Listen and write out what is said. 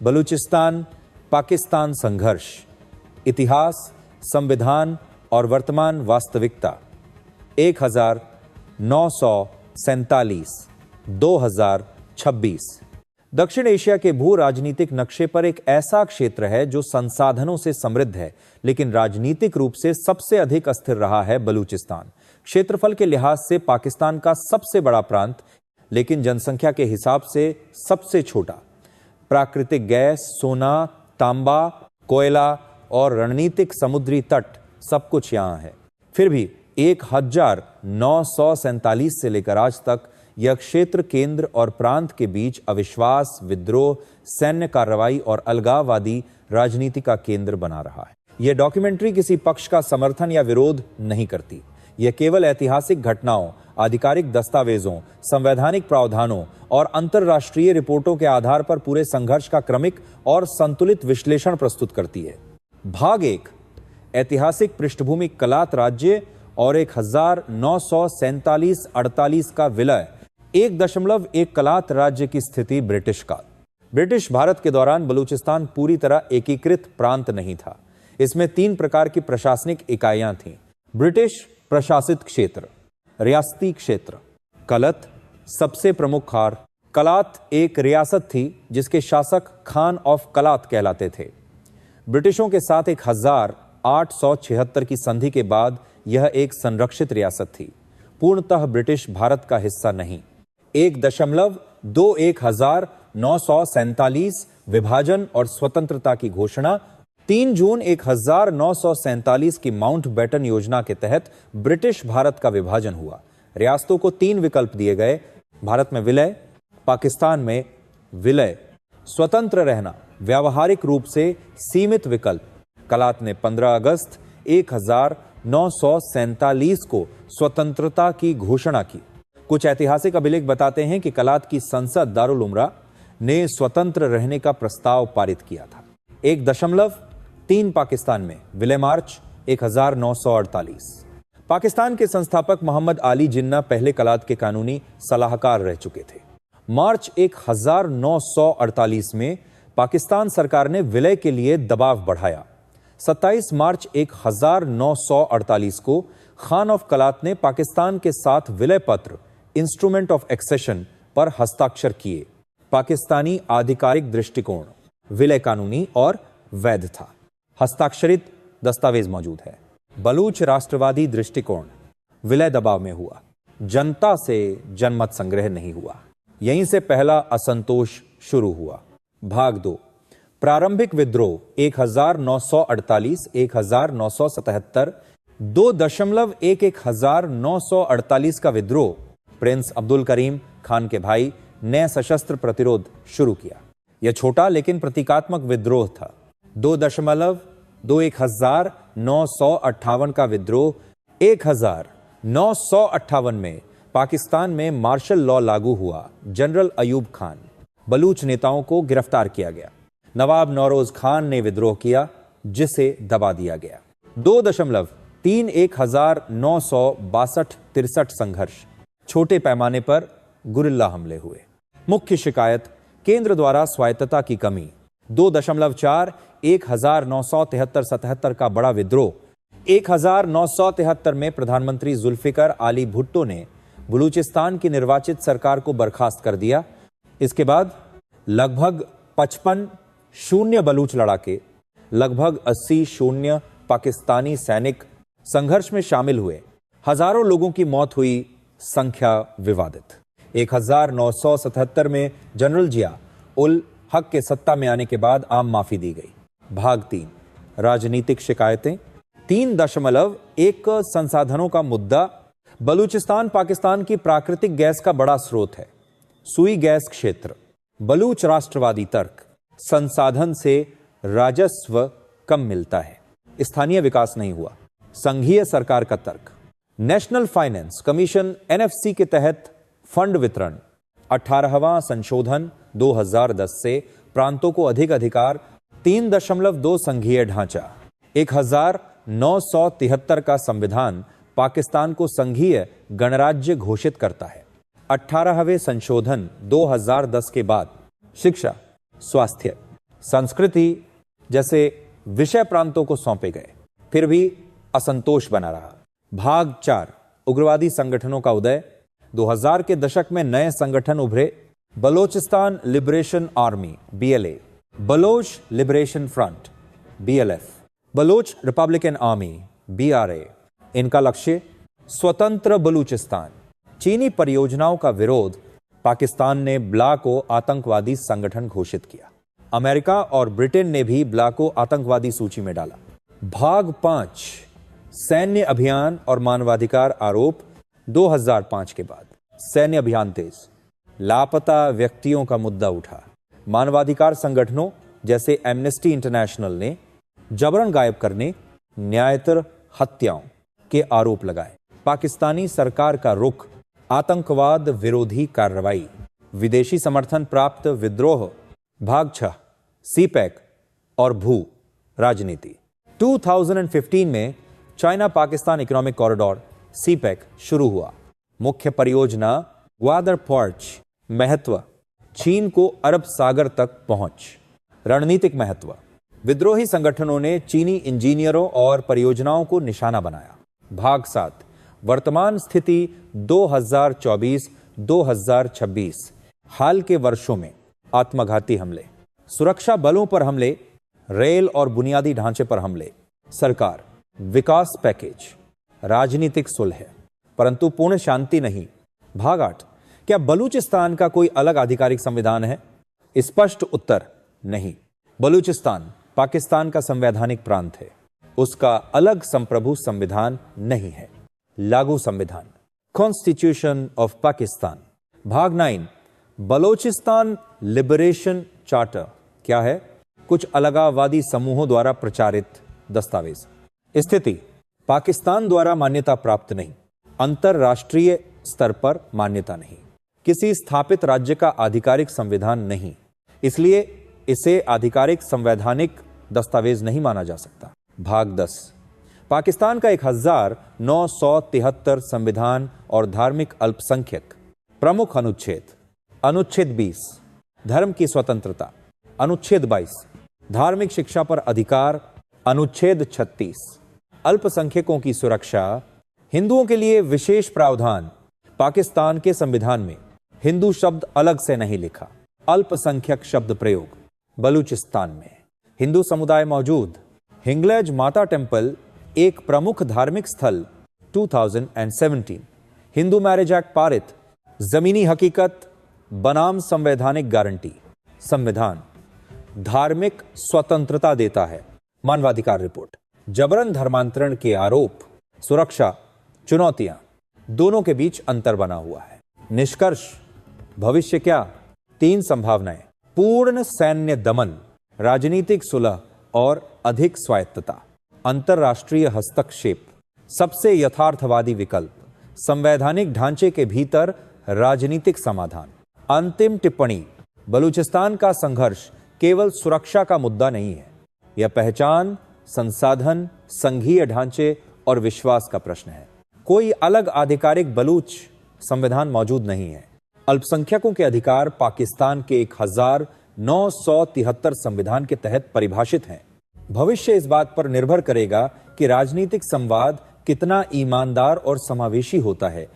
बलूचिस्तान पाकिस्तान संघर्ष, इतिहास, संविधान और वर्तमान वास्तविकता 1947 2026। दक्षिण एशिया के भू राजनीतिक नक्शे पर एक ऐसा क्षेत्र है जो संसाधनों से समृद्ध है, लेकिन राजनीतिक रूप से सबसे अधिक अस्थिर रहा है बलूचिस्तान। क्षेत्रफल के लिहाज से पाकिस्तान का सबसे बड़ा प्रांत, लेकिन जनसंख्या के हिसाब से सबसे छोटा। प्राकृतिक गैस, सोना, तांबा, कोयला और रणनीतिक समुद्री तट सब कुछ यहां है। फिर भी 1947 से लेकर आज तक यह क्षेत्र केंद्र और प्रांत के बीच अविश्वास, विद्रोह, सैन्य कार्रवाई और अलगाववादी राजनीति का केंद्र बना रहा है। यह डॉक्यूमेंट्री किसी पक्ष का समर्थन या विरोध नहीं करती। यह केवल ऐतिहासिक घटनाओं, आधिकारिक दस्तावेजों, संवैधानिक प्रावधानों और अंतर्राष्ट्रीय रिपोर्टों के आधार पर पूरे संघर्ष का क्रमिक और संतुलित विश्लेषण प्रस्तुत करती है। भाग 1 ऐतिहासिक पृष्ठभूमि कलात राज्य और 1947-48 का विलय 1.1 कलात राज्य की स्थिति ब्रिटिश काल। ब्रिटिश भारत के दौरान बलूचिस्तान पूरी तरह एकीकृत प्रांत नहीं था। इसमें 3 प्रकार की प्रशासनिक इकाइयां थीं। ब्रिटिश प्रशासित क्षेत्र, रियासती क्षेत्र, कलत सबसे प्रमुख खार। कलात एक रियासत थी जिसके शासक खान ऑफ कलात कहलाते थे। ब्रिटिशों के साथ 1876 की संधि के बाद यह एक संरक्षित रियासत थी, पूर्णतः ब्रिटिश भारत का हिस्सा नहीं। 1.21947 विभाजन और स्वतंत्रता की घोषणा 3 जून 1947 की माउंटबेटन योजना के तहत ब्रिटिश भारत का विभाजन हुआ। रियासतों को 3 विकल्प दिए गए: भारत में विलय, पाकिस्तान में विलय, स्वतंत्र रहना, व्यावहारिक रूप से सीमित विकल्प। कलात ने 15 अगस्त 1947 को स्वतंत्रता की घोषणा की। कुछ ऐतिहासिक अभिलेख बताते हैं कि कलात की संसद दारुल उमरा ने स्वतंत्र रहने का प्रस्ताव पारित किया था। 1.3 पाकिस्तान में विलय मार्च 1948। पाकिस्तान के संस्थापक मोहम्मद अली जिन्ना पहले कलात के कानूनी सलाहकार रह चुके थे। मार्च 1948 में पाकिस्तान सरकार ने विलय के लिए दबाव बढ़ाया। 27 मार्च 1948 को खान ऑफ कलात ने पाकिस्तान के साथ विलय पत्र इंस्ट्रूमेंट ऑफ एक्सेशन पर हस्ताक्षर किए। पाकिस्तानी आधिकारिक दृष्टिकोण विलय कानूनी और वैध था। हस्ताक्षरित दस्तावेज मौजूद है। बलूच राष्ट्रवादी दृष्टिकोण विलय दबाव में हुआ, जनता से जनमत संग्रह नहीं हुआ। यहीं से पहला असंतोष शुरू हुआ। भाग 2 प्रारंभिक विद्रोह 1948-1977। 2.11 का विद्रोह प्रिंस अब्दुल करीम खान के भाई ने सशस्त्र प्रतिरोध शुरू किया। यह छोटा लेकिन प्रतीकात्मक विद्रोह था। 2.1958 का विद्रोह 1958 में पाकिस्तान में मार्शल लॉ लागू हुआ। जनरल अयूब खान, बलूच नेताओं को गिरफ्तार किया गया। नवाब नौरोज खान ने विद्रोह किया, जिसे दबा दिया गया। 2.1962-63 संघर्ष, छोटे पैमाने पर गुरिल्ला हमले हुए। मुख्य शिकायत केंद्र द्वारा स्वायत्तता की कमी। 2.4 1973-77 का बड़ा विद्रोह। 1973 में प्रधानमंत्री जुल्फिकर अली भुट्टो ने बलूचिस्तान की निर्वाचित सरकार को बर्खास्त कर दिया। इसके बाद लगभग 55 शून्य बलूच लड़ाके, लगभग 80 शून्य पाकिस्तानी सैनिक संघर्ष में शामिल हुए। हजारों लोगों की मौत हुई, संख्या विवादित। 1977 में जनरल जिया उल हक के सत्ता में आने के बाद आम माफी दी गई। भाग 3 राजनीतिक शिकायतें। 3.1 संसाधनों का मुद्दा। बलूचिस्तान पाकिस्तान की प्राकृतिक गैस का बड़ा स्रोत है। सुई गैस क्षेत्र। बलूच राष्ट्रवादी तर्क, संसाधन से राजस्व कम मिलता है, स्थानीय विकास नहीं हुआ। संघीय सरकार का तर्क, नेशनल फाइनेंस कमीशन एनएफसी के तहत फंड वितरण। 18वां संशोधन 2010 से प्रांतों को अधिक अधिकार। 3.2 संघीय ढांचा। 1973 का संविधान पाकिस्तान को संघीय गणराज्य घोषित करता है। 18वें संशोधन 2010 के बाद शिक्षा, स्वास्थ्य, संस्कृति जैसे विषय प्रांतों को सौंपे गए, फिर भी असंतोष बना रहा। भाग 4, उग्रवादी संगठनों का उदय। 2000 के दशक में नए संगठन उभरे। Balochistan liberation army BLA, Baloch liberation front BLF, Baloch republican army BRA। इनका लक्ष्य स्वतंत्र बलूचिस्तान। चीनी परियोजनाओं का विरोध। पाकिस्तान ने ब्ला को आतंकवादी संगठन घोषित किया। अमेरिका और ब्रिटेन ने भी ब्ला को आतंकवादी सूची में डाला। भाग 5, सैन्य अभियान और मानवाधिकार आरोप। 2005 के बाद सैन्य अभियान तेज। लापता व्यक्तियों का मुद्दा उठा। मानवाधिकार संगठनों जैसे एमनेस्टी इंटरनेशनल ने जबरन गायब करने, न्यायतर हत्याओं के आरोप लगाए। पाकिस्तानी सरकार का रुख, आतंकवाद विरोधी कार्रवाई, विदेशी समर्थन प्राप्त विद्रोह। भाग 6, CPEC और भू राजनीति। 2015 में China Pakistan economic corridor CPEC शुरू हुआ। मुख्य परियोजना ग्वादर पोर्ट। महत्व, चीन को अरब सागर तक पहुंच। रणनीतिक महत्व, विद्रोही संगठनों ने चीनी इंजीनियरों और परियोजनाओं को निशाना बनाया। भाग 7, वर्तमान स्थिति 2024-2026। हाल के वर्षों में आत्मघाती हमले, सुरक्षा बलों पर हमले, रेल और बुनियादी ढांचे पर हमले, सरकार, विकास पैकेज, राजनीतिक सुलह, परंतु पूर्ण शांति नहीं। भाग 8, क्या बलूचिस्तान का कोई अलग आधिकारिक संविधान है? स्पष्ट उत्तर नहीं। बलूचिस्तान पाकिस्तान का संवैधानिक प्रांत है, उसका अलग संप्रभु संविधान नहीं है। लागू संविधान, कॉन्स्टिट्यूशन ऑफ पाकिस्तान। भाग 9, बलोचिस्तान लिबरेशन चार्टर क्या है? कुछ अलगाववादी समूहों द्वारा प्रचारित दस्तावेज। स्थिति, पाकिस्तान द्वारा मान्यता प्राप्त नहीं, अंतरराष्ट्रीय स्तर पर मान्यता नहीं, किसी स्थापित राज्य का आधिकारिक संविधान नहीं, इसलिए इसे आधिकारिक संवैधानिक दस्तावेज नहीं माना जा सकता। भाग 10, पाकिस्तान का 1973 संविधान और धार्मिक अल्पसंख्यक। प्रमुख अनुच्छेद, अनुच्छेद 20 धर्म की स्वतंत्रता, अनुच्छेद 22 धार्मिक शिक्षा पर अधिकार, अनुच्छेद 36 अल्पसंख्यकों की सुरक्षा, हिंदुओं के लिए विशेष प्रावधान। पाकिस्तान के संविधान में हिंदू शब्द अलग से नहीं लिखा। अल्पसंख्यक शब्द प्रयोग, बलूचिस्तान में हिंदू समुदाय मौजूद। हिंगलज माता टेम्पल एक प्रमुख धार्मिक स्थल। 2017 हिंदू मैरिज एक्ट पारित। जमीनी हकीकत बनाम संवैधानिक गारंटी। संविधान धार्मिक स्वतंत्रता देता है। मानवाधिकार रिपोर्ट, जबरन धर्मांतरण के आरोप, सुरक्षा, चुनौतियां, दोनों के बीच अंतर बना हुआ है। निष्कर्ष, भविष्य क्या? 3 संभावनाएं, पूर्ण सैन्य दमन, राजनीतिक सुलह और अधिक स्वायत्तता। अंतरराष्ट्रीय हस्तक्षेप, सबसे यथार्थवादी विकल्प। संवैधानिक ढांचे के भीतर राजनीतिक समाधान। अंतिम टिप्पणी, बलूचिस्तान का संघर्ष केवल सुरक्षा का मुद्दा नहीं है, यह पहचान, संसाधन, संघीय ढांचे और विश्वास का प्रश्न है। कोई अलग आधिकारिक बलूच संविधान मौजूद नहीं है। अल्पसंख्यकों के अधिकार पाकिस्तान के 1973 संविधान के तहत परिभाषित हैं। भविष्य इस बात पर निर्भर करेगा कि राजनीतिक संवाद कितना ईमानदार और समावेशी होता है।